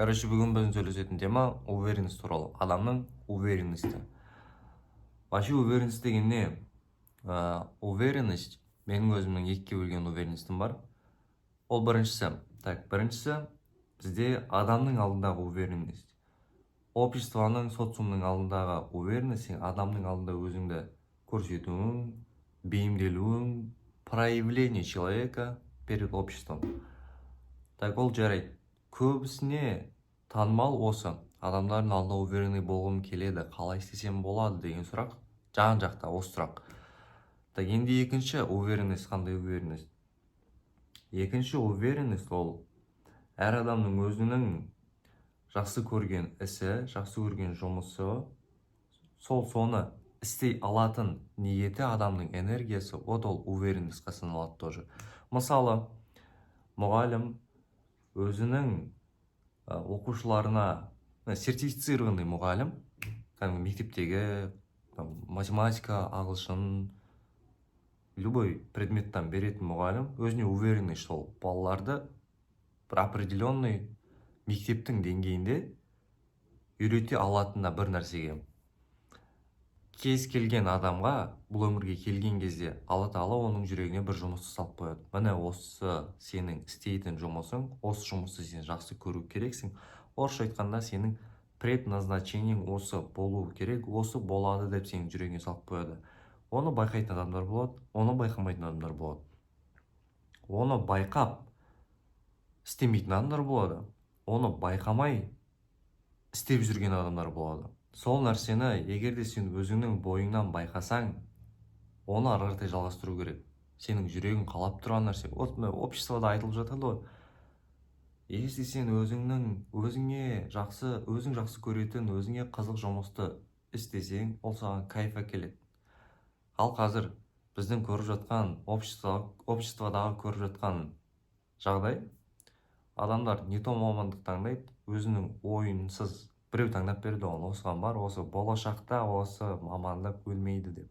Короче, бүгін біздің сөйлесетін тема уверенность туралы. Адамның уверенности. Вообще уверенность деген не? Уверенность, менің өзімнің екіге бөлген уверенностьім бар. Ол біріншісі бізде адамның алдындағы уверенность. Обществоның, социумның алдындағы уверенность, сен адамның алдында өзіңді көрсетуің, бейімделуің, проявление человека перед обществом. Ол жарайды. Көбісіне танымал осы. Адамдардың алдында уверенный болғым келеді, қалай істесем болады деген сұрақ. Жан-жақта осы сұрақ. Енді екінші уверенность қандай уверенность? Екінші уверенность ол әр адамның өзінің жақсы көрген ісі, жақсы көрген жұмысы, соны істей алатын ниеті, адамның энергиясы, ол уверенностьқа саналады тоже. Мысалы, мұғалім өзінің оқушыларына сертифицированный мұғалім, мектептегі математика, ағылшын, любой предметтен беретін мұғалім өзіне уверенный, что балаларды бір определенный мектептің деңгейінде үйрете алатынына бір нәрсеге. Кез келген адамға бұл өмірге келген кезде Алла Тағала оның жүрегіне бір жұмысты салып қояды. Міне осы сенің істейтін жұмысың, осы жұмысты сен жақсы көру керексің. Орысша айтқанда сенің предназначениең осы болу керек, осы болады деп сенің жүрегіне салып қояды. Оны байқайтын адамдар болады, оны байқамайтын адамдар болады. Оны байқап істемейтін адамдар болады, оны байқамай істеп жүрген адамдар болады. Сол нәрсені егерде сен өзіңнің бойыңнан байқасаң, оны ары қарай жалғастыру керек. Сенің жүрегің қалап тұрған нәрсе. Обществода айтылып жатады ғой. Если сен өзің жақсы көретін, өзіңе қызық жұмысты істесең, ол саған кайф әкеледі. Ал қазір біздің көріп жатқан обществодағы көріп жатқан жағдай, адамдар не то мамандық таңдайды, өзінің ойынсыз біреу таңдап берді, осыған бар, осы болашақта осы мамандық өлмейді деп.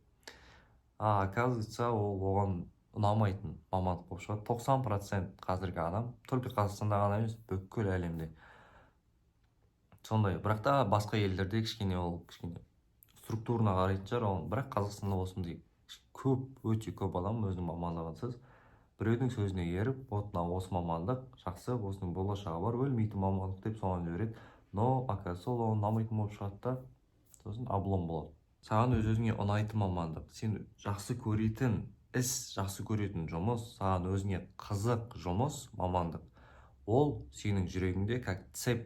Оказывается, ол оған ұнамайтын мамандық болып шығады. 90% қазіргі адам, только Қазақстанда ғана емес, бүкіл әлемде. Сондай, бірақ та басқа елдерде кішкене структурына қарайтын шығар, бірақ Қазақстанда осындай өте көп адам өзінің мамандығынсыз біреудің сөзіне еріп, осы мамандық жақсы, осының болашағы бар, өлмейтін мамандық деп соған жібереді. Но, оказывается, ол ұнамайтын болып шығады да, сосын облом болады. Саған өзіңе ұнайтын мамандық, сен жақсы көретін іс, жақсы көретін жұмыс, саған өзіңе қызық жұмыс, мамандық, ол сенің жүрегіңде как цепь,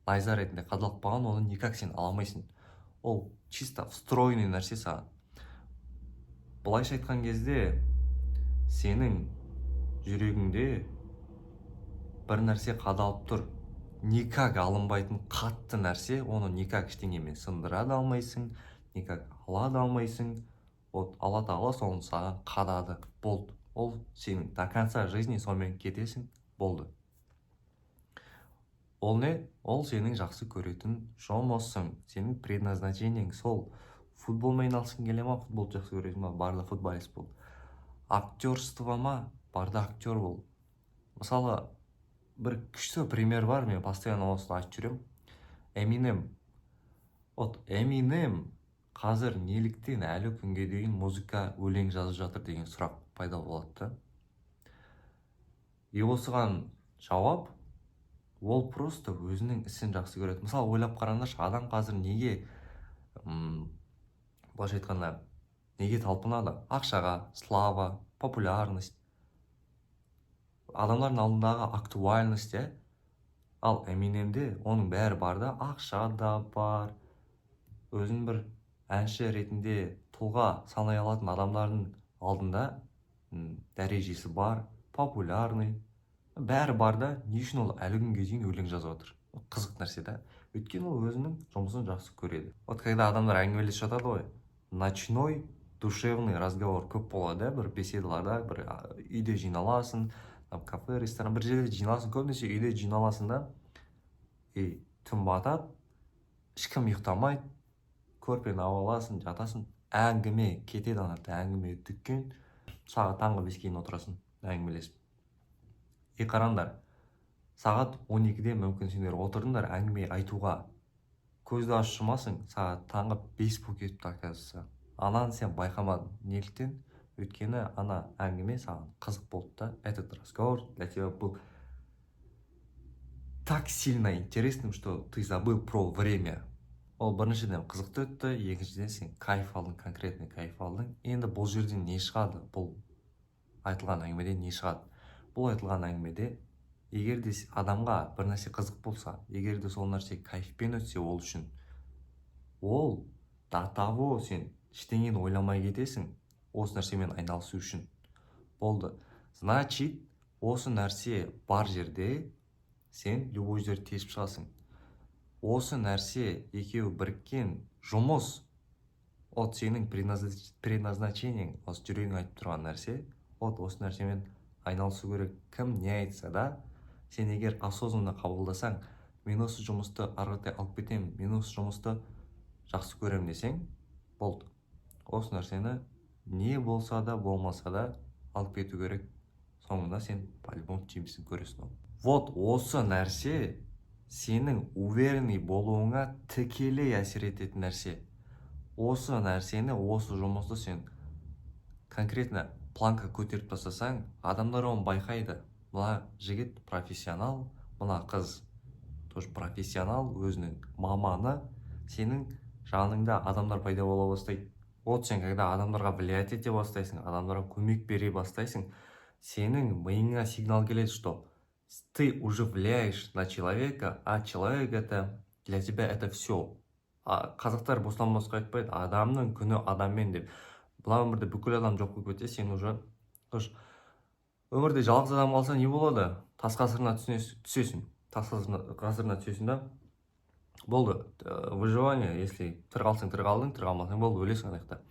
найза ретінде қадалып қалған, оны никак сен аламайсың. Ол чисто встроенный нәрсе саған. Былайша айтқан кезде, сенің жүрегіңде бір нәрсе қадалып тұр. Никак алынбайтын қатты нәрсе, оны никак ештеңемен сындыра да алмайсың, никак ала да алмайсың. Алла Тағала соны саған қадады, болды. Ол сенің до конца жизни сонымен кетесің, болды. Ол не? Ол сенің жақсы көретін жұмысың, сенің предназначениең сол. Футболмен айналысқың келе ма, футболды жақсы көресің ба, барда футболист бол. Актерство ма, барда актер бол. Мысалы, бір күшті пример бар, мен постоянно осыны айтып жүрем. Эминем қазір неліктен әлі күнге дейін музыка өлең жазып жатыр деген сұрақ пайда болады. И осыған жауап, ол просто өзінің ісін жақсы көреді. Мысалы, ойлап қараңдаршы, адам қазір неге, былайша айтқанда, неге талпынады? Ақшаға, слава, популярность, адамдардың алдындағы актуальность, ал Эминемде оның бәрі бар да, ақша да бар, өзін бір әнші ретінде тұлға санай алатын адамдардың алдында дәрежесі бар, популярный, бәрі бар да, не үшін ол әлі күнге дейін өлең жазып отыр? Қызық нәрсе да. Өйткені ол өзінің жұмысын жақсы көреді. Когда адамдар әңгімелесіп жатады ғой, ночной душевный разговор көп болады, бір беседаларда, бір үйде жиналасың, кафе, ресторан, бір жерде жиналасың, көбінесе үйде жиналасың да, түн батады, ешкім ұйықтамайды, көрпені аласың, жатасың, әңгіме кетеді, әңгіме дүккен, сағат таңғы 5-ке дейін отырасың, әңгімелесіп. Қараңдар, сағат 12-де мүмкін сендер отырдыңдар әңгіме айтуға. Көзді ашып жұмасың, сағат таңғы 5 болып кетіпті, оказывается. Ананы сен байқамадың. Неліктен? Өйткені ана әңгіме саған қызық болды да. Этот разговор для тебя был так сильно интересным, что ты забыл про время. Ол біріншіден қызықты өтті, екіншіден сен кайф алдың, конкретный кайф алдың. Енді бұл жерден не шығады? Бұл айтылған әңгімеден не шығады? Бұл айтылған әңгімеде егер де адамға бір нәрсе қызық болса, егер де сол нәрсе кайфпен өтсе ол үшін, ол до того сен ештеңені ойламай кетесің осы нәрсемен айналысу үшін. Болды. Значит, осы нәрсе бар жерде сен любой жерді тесіп шығасың. Осы нәрсе екеуі біріккен жұмыс, от сенің предназначениең, осы жүрегің айтып тұрған нәрсе, от осы нәрсемен айналысу керек. Кім не айтса да, сен егер осознанно қабылдасаң, мен осы жұмысты ары қарай алып кетемін, мен осы жұмысты жақсы көремін десең, болды. Осы нәрсені не болса да, болмаса да алып кету керек. Соңында сен по-любому жемісін көресің. Вот осы нәрсе сенің уверенный болуыңа тікелей әсер ететін нәрсе. Осы нәрсені, осы жұмысты сен конкретно планка көтеріп тастасаң, адамдар оны байқайды. Мына жігіт профессионал, мына қыз тоже профессионал, өзінің маманы, сенің жаныңда адамдар пайда бола бастайды. Вот сен когда адамдарға влиять ете бастайсың, адамдарға көмек бере бастайсың, сенің миыңа сигнал келеді, что ты уже влияешь на человека, а человек это для тебя это все. Қазақтар бостан босқа айтпайды, адамның күні адаммен деп. Бұл өмірде бүкіл адам жоқ болып кетсе, сен уже өмірде жалғыз адам қалса не болады? Тас ғасырына түсесің. Тас ғасырына түсесің да, болды. Выживание, если тірі қалсаң, тірі қалдың, тірі қалмасаң, болды, өлесің аяқта.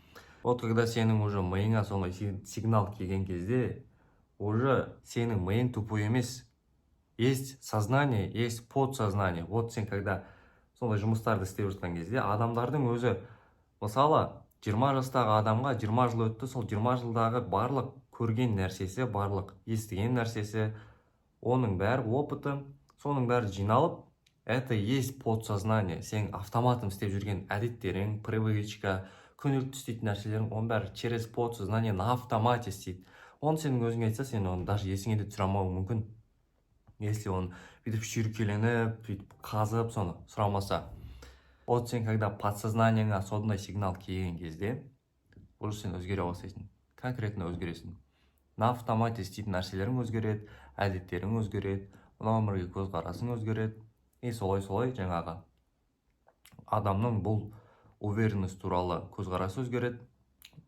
Вот когда сенің уже миыңа сондай сигнал келген кезде, уже сенің миың тупой емес. Есть сознание, есть подсознание. Вот сен когда сондай жұмыстарды істеп жатқан кезде, адамдардың өзі, мысалы, 20 жастағы адамға 20 жыл өтті, сол 20 жылдағы барлық көрген нәрсесі, барлық естіген нәрсесі, оның бәрі опыты, соның бәрі жиналып, это есть подсознание. Сен автоматом істеп жүрген әдеттерің, привычка, күнделікті істейтін нәрселерің, оның бәрі через подсознание на автомате істейді. Оны сенің өзің айтса, сен оны даже есіңе де түсіре алмауың мүмкін. Если он бүйтіп шүйіркеленіп, бүйтіп қазып, соны сұрамаса. Вот сен когда подсознанияңа сондай сигнал келген кезде, уже сен өзгере бастайсың. Конкретно өзгересің. На автомате істейтін нәрселерің өзгереді, әдеттерің өзгереді, мына өмірге көзқарасың өзгереді. И солай жаңағы адамның бұл уверенность туралы көзқарасы өзгереді.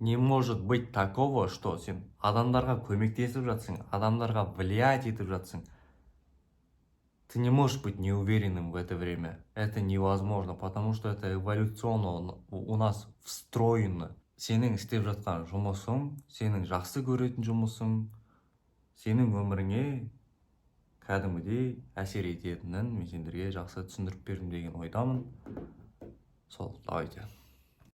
Не может быть такого, что сен адамдарға көмектесіп жатсың, адамдарға влиять етіп жатсың. Ты не можешь быть неуверенным в это время. Это невозможно, потому что это эволюционно у нас встроено. Сенің істеп жатқан жұмысың, сенің жақсы көретін жұмысың, сенің өміріңе кәдімгідей әсер ететінін мен сендерге жақсы түсіндіріп бердім деген ойдамын. Сол, давайте.